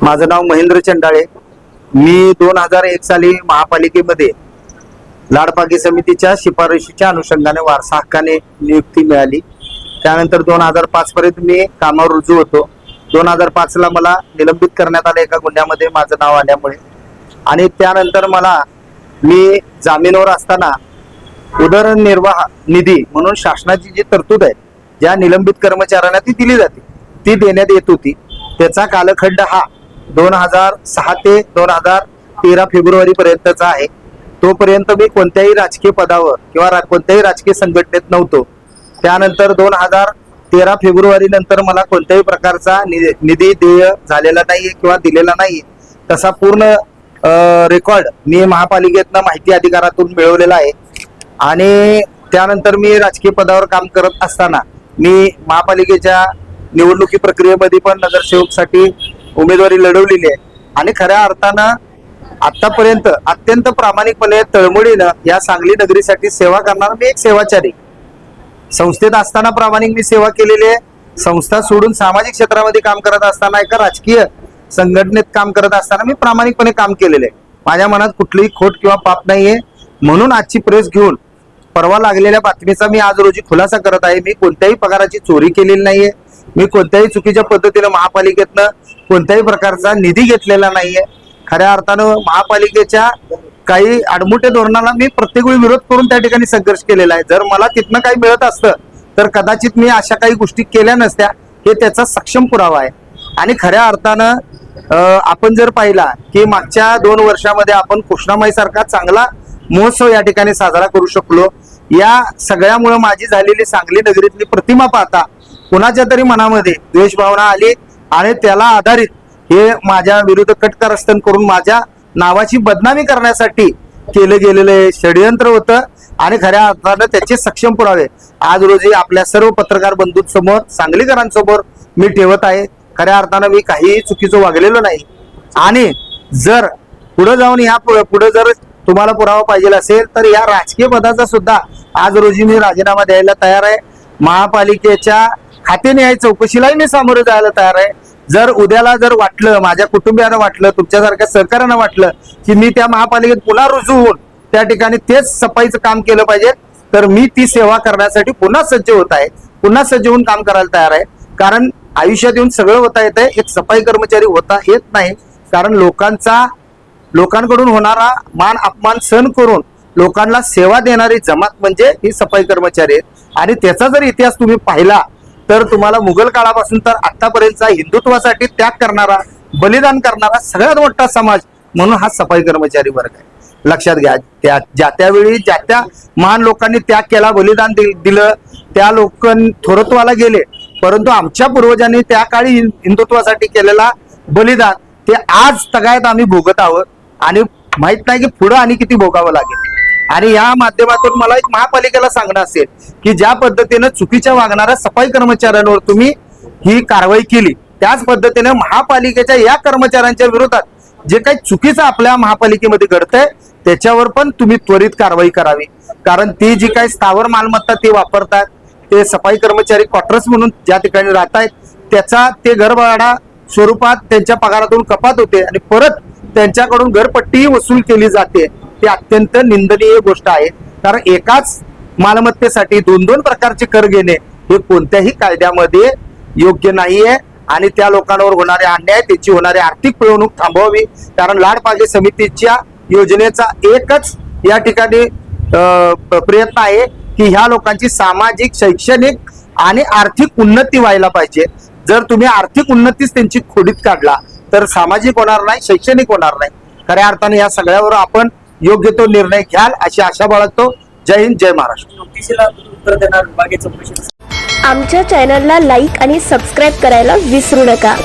माझं नाव महेंद्र चंडाळे। मी 2001 साली महापालिकेमध्ये लाडपागी समितीच्या शिफारशीच्या अनुषंगाने वारसा हक्काने नियुक्ती मिळाली। त्यानंतर 2005 पर्यंत मी कामावर रुजू होतो। 2005 ला मला निलंबित करण्यात आले एका गुन्ह्यामध्ये माझं नाव आल्यामुळे, आणि त्यानंतर मी जामीनवर असताना उदरनिर्वाह निधी म्हणून शासनाची जी तरतूद आहे, ज्या निलंबित कर्मचाऱ्यांना ती दिली जाते, ती देण्यात येत होती। त्याचा कालखंड हा 2006 ते 2013 फेब्रुवारी पर्यंतचा आहे। तोपर्यंत मी कोणत्याही राजकीय पदावर किंवा कोणत्याही राजकीय संघटनेत नव्हतो। त्यानंतर 2013 फेब्रुवारी नंतर मला कोणत्याही प्रकारचा निधी देय झालेला नाही किंवा दिलेला नाही। तसा पूर्ण रेकॉर्ड मी महापालिकेतनं माहिती अधिकारातून मिळवलेला आहे। आणि त्यानंतर मी राजकीय पदावर काम करत असताना मी महापालिकेच्या निवडणुकी प्रक्रियेमध्ये पण नगरसेवकसाठी उमेदवारी लढवलेली आहे। आणि खऱ्या अर्थानं आतापर्यंत अत्यंत प्रामाणिकपणे तळमळीनं या सांगली नगरीसाठी सेवा करणारा मी एक सेवाचारी। संस्थेत असताना प्रामाणिक मी सेवा केलेली आहे। संस्था सोडून सामाजिक क्षेत्रामध्ये काम करत असताना, एका राजकीय संघटनेत काम करत असताना मी प्रामाणिकपणे काम केलेलं आहे। माझ्या मनात कुठलीही खोट किंवा पाप नाहीये। म्हणून आजची प्रेस घेऊन परवा लागलेल्या बातमीचा मी आज रोजी खुलासा करत आहे। मी कोणत्याही पगाराची चोरी केलेली नाहीये। मी कोणत्याही चुकीच्या पद्धतीने महापालिकेतनं कोणत्याही प्रकारचा निधी घेतलेला नाहीये। खऱ्या अर्थानं महापालिकेच्या काही आडमुठे धोरणाला मी प्रत्येक वेळी विरोध करून त्या ठिकाणी संघर्ष केलेला आहे। जर मला तिथनं काही मिळत असतं तर कदाचित मी अशा काही गोष्टी केल्या नसत्या, हे त्याचा सक्षम पुरावा आहे। आणि खऱ्या अर्थानं आपण जर पाहिला की मागच्या 2 वर्षामध्ये आपण कृष्णामाई सारखा चांगला महोत्सव या ठिकाणी साजरा करू शकलो। या सगळ्यामुळे माझी झालेली सांगली नगरीतली प्रतिमा पाहता कुणाच्या तरी मनामध्ये द्वेष भावना आली, आणि त्याला आधारित हे माझ्या विरुद्ध कटकारस्थान करून माझ्या नावाची बदनामी करण्यासाठी केलं गेलेलं षडयंत्र होतं। आणि खऱ्या अर्थानं त्याचे सक्षम पुरावे आज रोजी आपल्या सर्व पत्रकार बंधूंसमोर, सांगलीकरांसमोर मी ठेवत आहे। खऱ्या अर्थानं मी काहीही चुकीचं वागलेलो नाही। आणि जर पुढे जाऊन पुढे जर तुम्हाला पुरावा पाहिजे असेल तर या राजकीय पदाचा सुद्धा आज रोजी मी राजीनामा द्यायला तयार आहे। महापालिकेच्या खातेनिहाय चौकशीलाही मी सामोरे जायला तयार आहे। जर उद्याला जर वाटलं, माझ्या कुटुंबियांना वाटलं, तुमच्यासारख्या सहकार्यांना वाटलं की मी त्या महापालिकेत पुन्हा रुजू होऊन त्या ठिकाणी तेच सफाईचं काम केलं पाहिजे, तर मी ती सेवा करण्यासाठी पुन्हा सज्ज होत आहे। पुन्हा सज्ज होऊन काम करायला तयार आहे। कारण आयुष्यात येऊन सगळं होता येतंय, एक सफाई कर्मचारी होता येत नाही। कारण लोकांकडून होणारा मान अपमान सहन करून लोकांना सेवा देणारी जमात म्हणजे ही सफाई कर्मचारी आहेत। आणि त्याचा जर इतिहास तुम्ही पाहिला तर तुम्हाला मुघल काळापासून तर आतापर्यंतचा हिंदुत्वासाठी त्याग करणारा, बलिदान करणारा सगळ्यात मोठा समाज म्हणून हा सफाई कर्मचारी वर्ग आहे। लक्षात घ्या, ज्या त्यावेळी ज्या त्या महान लोकांनी त्याग केला, बलिदान दिलं, त्या लोक थोरत्वाला गेले, परंतु आमच्या पूर्वजांनी त्या काळी हिंदुत्वासाठी केलेला बलिदान ते आज तगायत आम्ही भोगत आहोत। आणि माहित नाही की पुढे आणि किती भोगावं लागेल। आणि या माध्यमातून मला एक महापालिकेला सांगणं असेल की ज्या पद्धतीने चुकीच्या वागणाऱ्या सफाई कर्मचाऱ्यांवर तुम्ही ही कारवाई केली, त्याच पद्धतीने महापालिकेच्या या कर्मचाऱ्यांच्या विरोधात जे काही चुकीचं आपल्या महापालिकेमध्ये घडतंय त्याच्यावर पण तुम्ही त्वरित कारवाई करावी। कारण ती जी काही स्थावर मालमत्ता ते वापरतात, ते सफाई कर्मचारी क्वार्टर्स म्हणून ज्या ठिकाणी राहतायत, त्याचा ते घरभाडा स्वरूपात त्यांच्या पगारातून कपात होते आणि परत त्यांच्याकडून घरपट्टीही वसूल केली जाते। ते अत्यंत निंदनीय गोष्ट आहे। कारण एकाच मालमत्तेसाठी 2 प्रकारचे कर घेणे हे कोणत्याही कायद्यामध्ये योग्य नाहीये। आणि त्या लोकांवर होणारे अन्याय, त्याची होणारी आर्थिक पिळवणूक थांबवावी। कारण लाडपागे समितीच्या योजनेचा एकच या ठिकाणी प्रयत्न आहे की ह्या लोकांची सामाजिक, शैक्षणिक आणि आर्थिक उन्नती व्हायला पाहिजे। जर तुम्ही आर्थिक उन्नतीच त्यांची खोडीत काढला तर सामाजिक होणार नाही, शैक्षणिक होणार नाही। खऱ्या अर्थाने या सगळ्यावर आपण योग्य तो निर्णय घ्याल अशी आशा बाळगतो। जय हिंद, जय महाराष्ट्र। आमच्या चॅनलला लाईक आणि सबस्क्राईब करायला विसरू नका।